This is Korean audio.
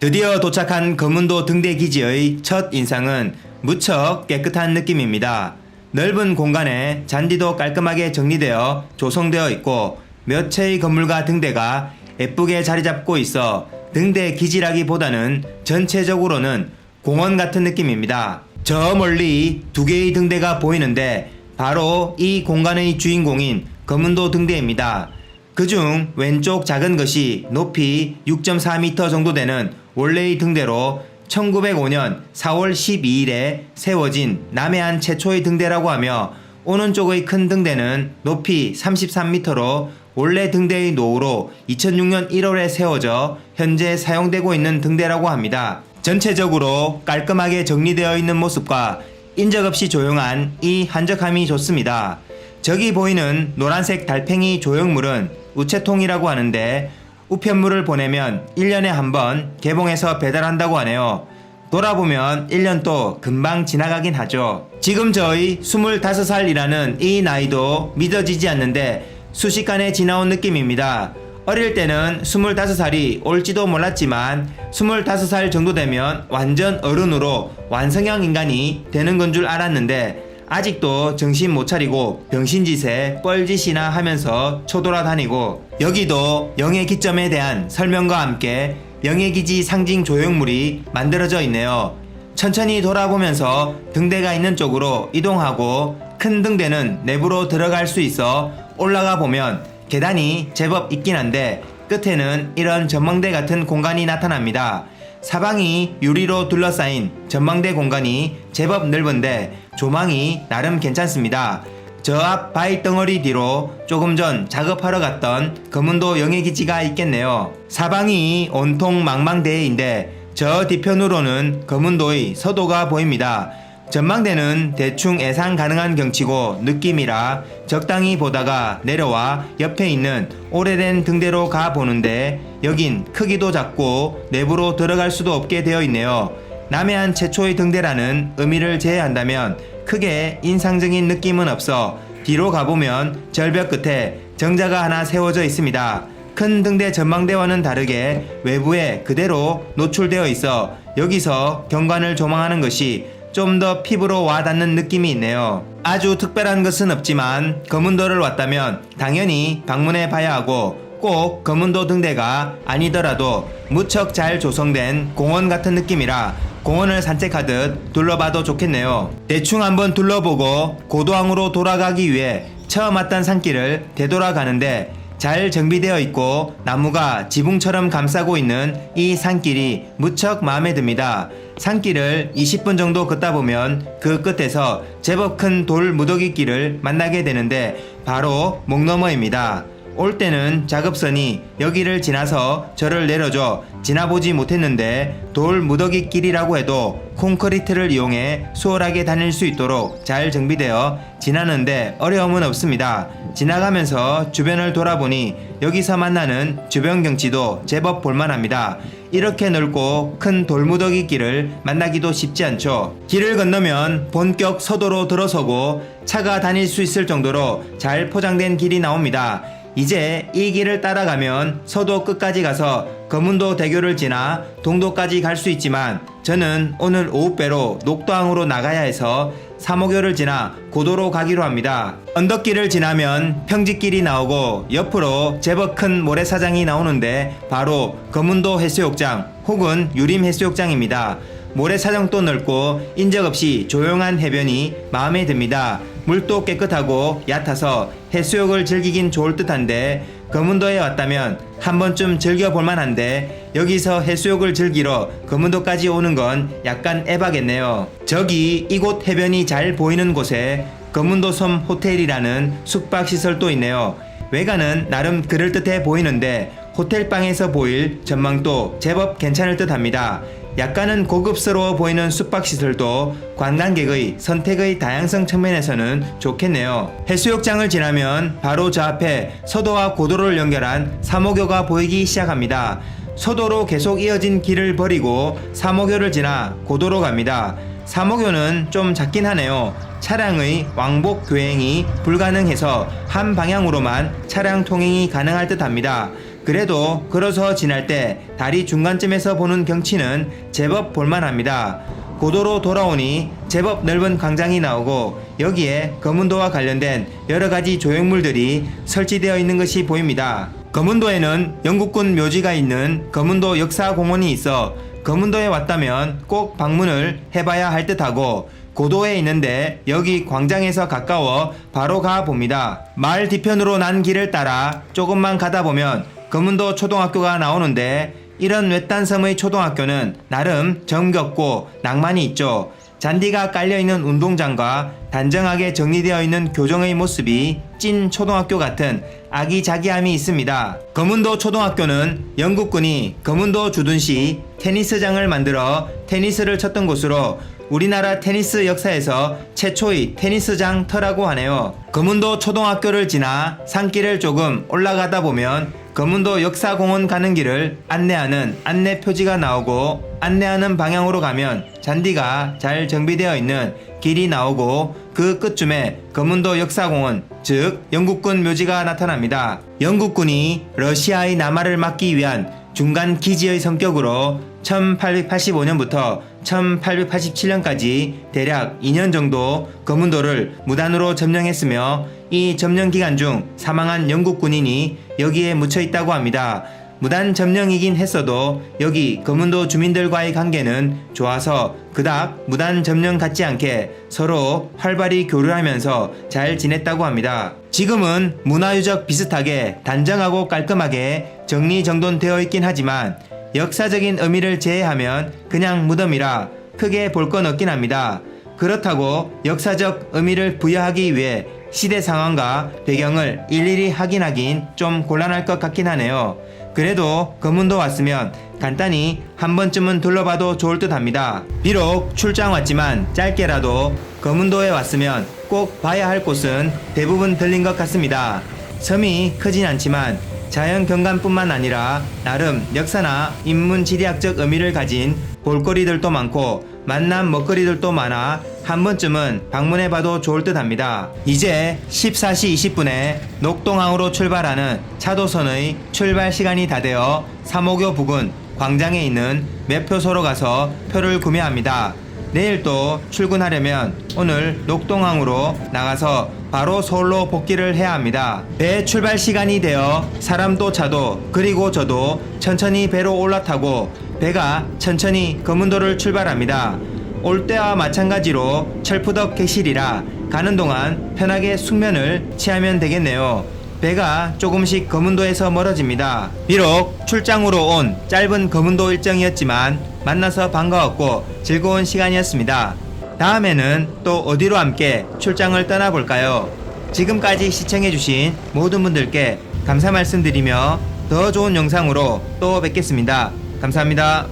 드디어 도착한 거문도 등대 기지의 첫 인상은 무척 깨끗한 느낌입니다. 넓은 공간에 잔디도 깔끔하게 정리되어 조성되어 있고 몇 채의 건물과 등대가 예쁘게 자리 잡고 있어 등대 기지라기보다는 전체적으로는 공원 같은 느낌입니다. 저 멀리 두 개의 등대가 보이는데 바로 이 공간의 주인공인 거문도 등대입니다. 그중 왼쪽 작은 것이 높이 6.4m 정도 되는 원래의 등대로 1905년 4월 12일에 세워진 남해안 최초의 등대라고 하며, 오른쪽의 큰 등대는 높이 33m로 원래 등대의 노후로 2006년 1월에 세워져 현재 사용되고 있는 등대라고 합니다. 전체적으로 깔끔하게 정리되어 있는 모습과 인적없이 조용한 이 한적함이 좋습니다. 저기 보이는 노란색 달팽이 조형물은 우체통이라고 하는데 우편물을 보내면 1년에 한 번 개봉해서 배달한다고 하네요. 돌아보면 1년도 금방 지나가긴 하죠. 지금 저희 25살이라는 이 나이도 믿어지지 않는데 순식간에 지나온 느낌입니다. 어릴 때는 25살이 올지도 몰랐지만 25살 정도 되면 완전 어른으로 완성형 인간이 되는 건 줄 알았는데 아직도 정신 못 차리고 병신짓에 뻘짓이나 하면서 쳐돌아다니고, 여기도 영해 기점에 대한 설명과 함께 영해기지 상징 조형물이 만들어져 있네요. 천천히 돌아보면서 등대가 있는 쪽으로 이동하고 큰 등대는 내부로 들어갈 수 있어 올라가 보면 계단이 제법 있긴 한데 끝에는 이런 전망대 같은 공간이 나타납니다. 사방이 유리로 둘러싸인 전망대 공간이 제법 넓은데 조망이 나름 괜찮습니다. 저 앞 바위 덩어리 뒤로 조금 전 작업하러 갔던 거문도 영해기지가 있겠네요. 사방이 온통 망망대해인데 저 뒤편으로는 거문도의 서도가 보입니다. 전망대는 대충 예상 가능한 경치고 느낌이라 적당히 보다가 내려와 옆에 있는 오래된 등대로 가보는데 여긴 크기도 작고 내부로 들어갈 수도 없게 되어 있네요. 남해안 최초의 등대라는 의미를 제외한다면 크게 인상적인 느낌은 없어 뒤로 가보면 절벽 끝에 정자가 하나 세워져 있습니다. 큰 등대 전망대와는 다르게 외부에 그대로 노출되어 있어 여기서 경관을 조망하는 것이 좀 더 피부로 와닿는 느낌이 있네요. 아주 특별한 것은 없지만 거문도를 왔다면 당연히 방문해 봐야 하고, 꼭 거문도 등대가 아니더라도 무척 잘 조성된 공원 같은 느낌이라 공원을 산책하듯 둘러봐도 좋겠네요. 대충 한번 둘러보고 고도항으로 돌아가기 위해 처음 왔던 산길을 되돌아가는데 잘 정비되어 있고 나무가 지붕처럼 감싸고 있는 이 산길이 무척 마음에 듭니다. 산길을 20분 정도 걷다 보면 그 끝에서 제법 큰 돌 무더기 길을 만나게 되는데 바로 목너머입니다. 올 때는 작업선이 여기를 지나서 저를 내려줘 지나보지 못했는데 돌 무더기 길이라고 해도 콘크리트를 이용해 수월하게 다닐 수 있도록 잘 정비되어 지나는데 어려움은 없습니다. 지나가면서 주변을 돌아보니 여기서 만나는 주변 경치도 제법 볼만합니다. 이렇게 넓고 큰 돌무더기 길을 만나기도 쉽지 않죠. 길을 건너면 본격 서도로 들어서고 차가 다닐 수 있을 정도로 잘 포장된 길이 나옵니다. 이제 이 길을 따라가면 서도 끝까지 가서 거문도 대교를 지나 동도까지 갈 수 있지만 저는 오늘 오후배로 녹도항으로 나가야 해서 사목교를 지나 고도로 가기로 합니다. 언덕길을 지나면 평지길이 나오고 옆으로 제법 큰 모래사장이 나오는데 바로 거문도 해수욕장 혹은 유림 해수욕장입니다. 모래사장도 넓고 인적없이 조용한 해변이 마음에 듭니다. 물도 깨끗하고 얕아서 해수욕을 즐기긴 좋을 듯한데 거문도에 왔다면 한 번쯤 즐겨볼 만한데 여기서 해수욕을 즐기러 거문도까지 오는 건 약간 에바겠네요. 저기 이곳 해변이 잘 보이는 곳에 거문도섬 호텔이라는 숙박시설도 있네요. 외관은 나름 그럴듯해 보이는데 호텔방에서 보일 전망도 제법 괜찮을 듯 합니다. 약간은 고급스러워 보이는 숙박시설도 관광객의 선택의 다양성 측면에서는 좋겠네요. 해수욕장을 지나면 바로 저 앞에 서도와 고도를 연결한 사목교가 보이기 시작합니다. 서도로 계속 이어진 길을 버리고 사목교를 지나 고도로 갑니다. 사목교는 좀 작긴 하네요. 차량의 왕복 교행이 불가능해서 한 방향으로만 차량 통행이 가능할 듯 합니다. 그래도 걸어서 지날 때 다리 중간쯤에서 보는 경치는 제법 볼만합니다. 고도로 돌아오니 제법 넓은 광장이 나오고 여기에 검은도와 관련된 여러가지 조형물들이 설치되어 있는 것이 보입니다. 검은도에는 영국군 묘지가 있는 검은도 역사공원이 있어 검은도에 왔다면 꼭 방문을 해봐야 할 듯하고 고도에 있는데 여기 광장에서 가까워 바로 가 봅니다. 마을 뒤편으로 난 길을 따라 조금만 가다 보면 검은도 초등학교가 나오는데 이런 외딴 섬의 초등학교는 나름 정겹고 낭만이 있죠. 잔디가 깔려있는 운동장과 단정하게 정리되어 있는 교정의 모습이 찐 초등학교 같은 아기자기함이 있습니다. 검은도 초등학교는 영국군이 검은도 주둔 시 테니스장을 만들어 테니스를 쳤던 곳으로 우리나라 테니스 역사에서 최초의 테니스장 터라고 하네요. 검은도 초등학교를 지나 산길을 조금 올라가다 보면 검은도 역사공원 가는 길을 안내하는 안내 표지가 나오고 안내하는 방향으로 가면 잔디가 잘 정비되어 있는 길이 나오고 그 끝쯤에 검은도 역사공원, 즉 영국군 묘지가 나타납니다. 영국군이 러시아의 남하를 막기 위한 중간 기지의 성격으로 1885년부터 1887년까지 대략 2년 정도 검은도를 무단으로 점령했으며 이 점령 기간 중 사망한 영국 군인이 여기에 묻혀 있다고 합니다. 무단 점령이긴 했어도 여기 검은도 주민들과의 관계는 좋아서 그닥 무단 점령 같지 않게 서로 활발히 교류하면서 잘 지냈다고 합니다. 지금은 문화유적 비슷하게 단정하고 깔끔하게 정리정돈되어 있긴 하지만 역사적인 의미를 제외하면 그냥 무덤이라 크게 볼 건 없긴 합니다. 그렇다고 역사적 의미를 부여하기 위해 시대 상황과 배경을 일일이 확인하긴 좀 곤란할 것 같긴 하네요. 그래도 검은도 왔으면 간단히 한 번쯤은 둘러봐도 좋을 듯 합니다. 비록 출장 왔지만 짧게라도 검은도에 왔으면 꼭 봐야 할 곳은 대부분 들린 것 같습니다. 섬이 크진 않지만 자연 경관뿐만 아니라 나름 역사나 인문지리학적 의미를 가진 볼거리들도 많고 만남 먹거리들도 많아 한 번쯤은 방문해봐도 좋을 듯 합니다. 이제 14시 20분에 녹동항으로 출발하는 차도선의 출발 시간이 다 되어 삼호교 부근 광장에 있는 매표소로 가서 표를 구매합니다. 내일 또 출근하려면 오늘 녹동항으로 나가서 바로 서울로 복귀를 해야 합니다. 배 출발 시간이 되어 사람도 차도 그리고 저도 천천히 배로 올라타고 배가 천천히 검은도를 출발합니다. 올 때와 마찬가지로 철푸덕 객실이라 가는 동안 편하게 숙면을 취하면 되겠네요. 배가 조금씩 검은도에서 멀어집니다. 비록 출장으로 온 짧은 검은도 일정이었지만 만나서 반가웠고 즐거운 시간이었습니다. 다음에는 또 어디로 함께 출장을 떠나볼까요? 지금까지 시청해주신 모든 분들께 감사 말씀드리며 더 좋은 영상으로 또 뵙겠습니다. 감사합니다.